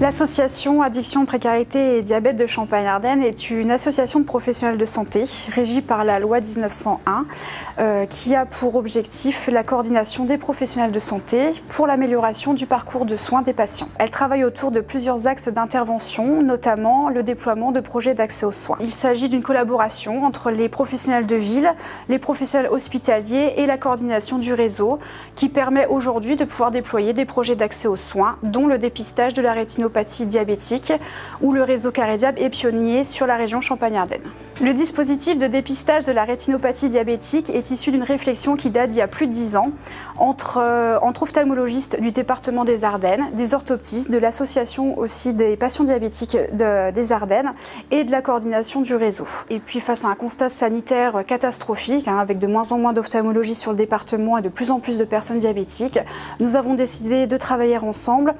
L'association Addiction, Précarité et Diabète de Champagne-Ardenne est une association de professionnels de santé régie par la loi 1901 qui a pour objectif la coordination des professionnels de santé pour l'amélioration du parcours de soins des patients. Elle travaille autour de plusieurs axes d'intervention, notamment le déploiement de projets d'accès aux soins. Il s'agit d'une collaboration entre les professionnels de ville, les professionnels hospitaliers et la coordination du réseau qui permet aujourd'hui de pouvoir déployer des projets d'accès aux soins, dont le dépistage de la rétinopathie diabétique, où le réseau CaréDiab est pionnier sur la région Champagne-Ardenne. Le dispositif de dépistage de la rétinopathie diabétique est issu d'une réflexion qui date d'il y a plus de 10 ans entre ophtalmologistes du département des Ardennes, des orthoptistes, de l'association aussi des patients diabétiques des Ardennes et de la coordination du réseau. Et puis face à un constat sanitaire catastrophique, avec de moins en moins d'ophtalmologistes sur le département et de plus en plus de personnes diabétiques, nous avons décidé de travailler ensemble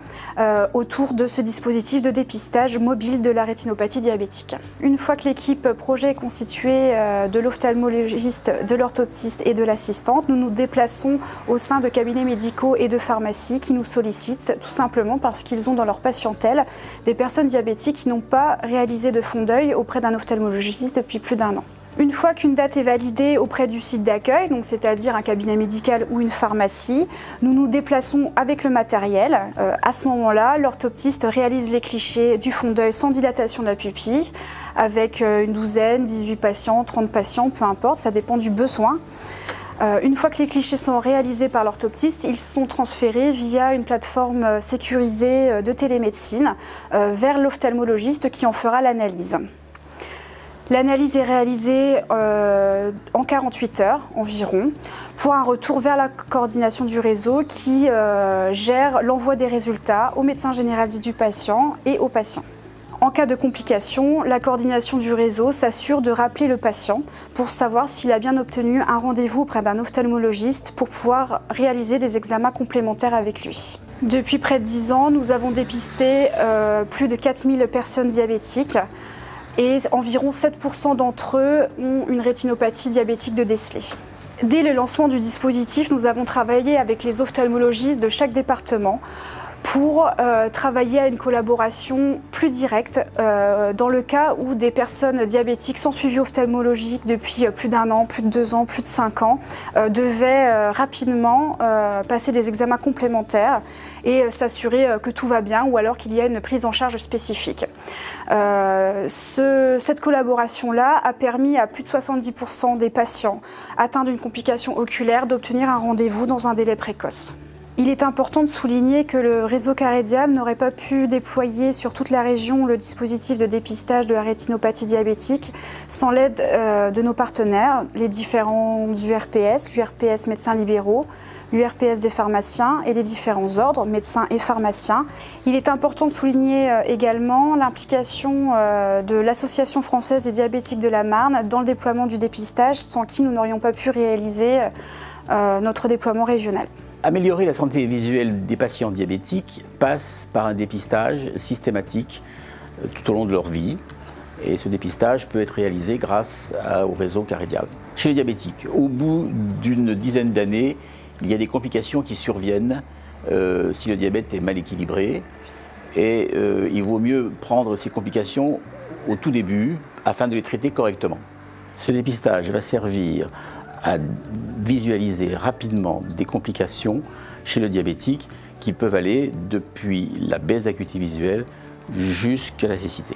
autour de ce dispositif de dépistage mobile de la rétinopathie diabétique. Une fois que l'équipe projet est constituée de l'ophtalmologiste, de l'orthoptiste et de l'assistante, nous nous déplaçons au sein de cabinets médicaux et de pharmacies qui nous sollicitent tout simplement parce qu'ils ont dans leur patientèle des personnes diabétiques qui n'ont pas réalisé de fond d'œil auprès d'un ophtalmologiste depuis plus d'1 an. Une fois qu'une date est validée auprès du site d'accueil, donc c'est-à-dire un cabinet médical ou une pharmacie, nous nous déplaçons avec le matériel. À ce moment-là, l'orthoptiste réalise les clichés du fond d'œil sans dilatation de la pupille, avec une douzaine, 18 patients, 30 patients, peu importe, ça dépend du besoin. Une fois que les clichés sont réalisés par l'orthoptiste, ils sont transférés via une plateforme sécurisée de télémédecine vers l'ophtalmologiste qui en fera l'analyse. L'analyse est réalisée en 48 heures environ pour un retour vers la coordination du réseau qui gère l'envoi des résultats au médecin généraliste du patient et au patient. En cas de complication, la coordination du réseau s'assure de rappeler le patient pour savoir s'il a bien obtenu un rendez-vous auprès d'un ophtalmologiste pour pouvoir réaliser des examens complémentaires avec lui. Depuis près de 10 ans, nous avons dépisté plus de 4000 personnes diabétiques et environ 7% d'entre eux ont une rétinopathie diabétique de décelée. Dès le lancement du dispositif, nous avons travaillé avec les ophtalmologistes de chaque département pour travailler à une collaboration plus directe dans le cas où des personnes diabétiques sans suivi ophtalmologique depuis plus d'1 an, plus de 2 ans, plus de 5 ans devaient rapidement passer des examens complémentaires et s'assurer que tout va bien ou alors qu'il y a une prise en charge spécifique. Cette collaboration-là a permis à plus de 70% des patients atteints d'une complication oculaire d'obtenir un rendez-vous dans un délai précoce. Il est important de souligner que le réseau CaréDiab n'aurait pas pu déployer sur toute la région le dispositif de dépistage de la rétinopathie diabétique sans l'aide de nos partenaires, les différents URPS, l'URPS médecins libéraux, l'URPS des pharmaciens et les différents ordres, médecins et pharmaciens. Il est important de souligner également l'implication de l'Association française des diabétiques de la Marne dans le déploiement du dépistage, sans qui nous n'aurions pas pu réaliser notre déploiement régional. Améliorer la santé visuelle des patients diabétiques passe par un dépistage systématique tout au long de leur vie. Et ce dépistage peut être réalisé grâce au réseau CaréDiab. Chez les diabétiques, au bout d'une dizaine d'années, il y a des complications qui surviennent si le diabète est mal équilibré. Et il vaut mieux prendre ces complications au tout début afin de les traiter correctement. Ce dépistage va servir à visualiser rapidement des complications chez le diabétique qui peuvent aller depuis la baisse d'acuité visuelle jusqu'à la cécité.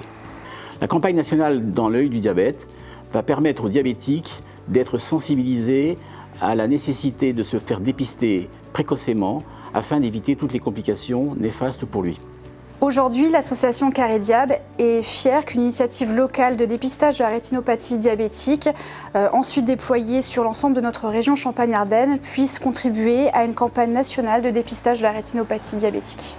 La campagne nationale dans l'œil du diabète va permettre aux diabétiques d'être sensibilisés à la nécessité de se faire dépister précocement afin d'éviter toutes les complications néfastes pour lui. Aujourd'hui, l'association CaréDiab est fière qu'une initiative locale de dépistage de la rétinopathie diabétique, ensuite déployée sur l'ensemble de notre région Champagne-Ardenne, puisse contribuer à une campagne nationale de dépistage de la rétinopathie diabétique.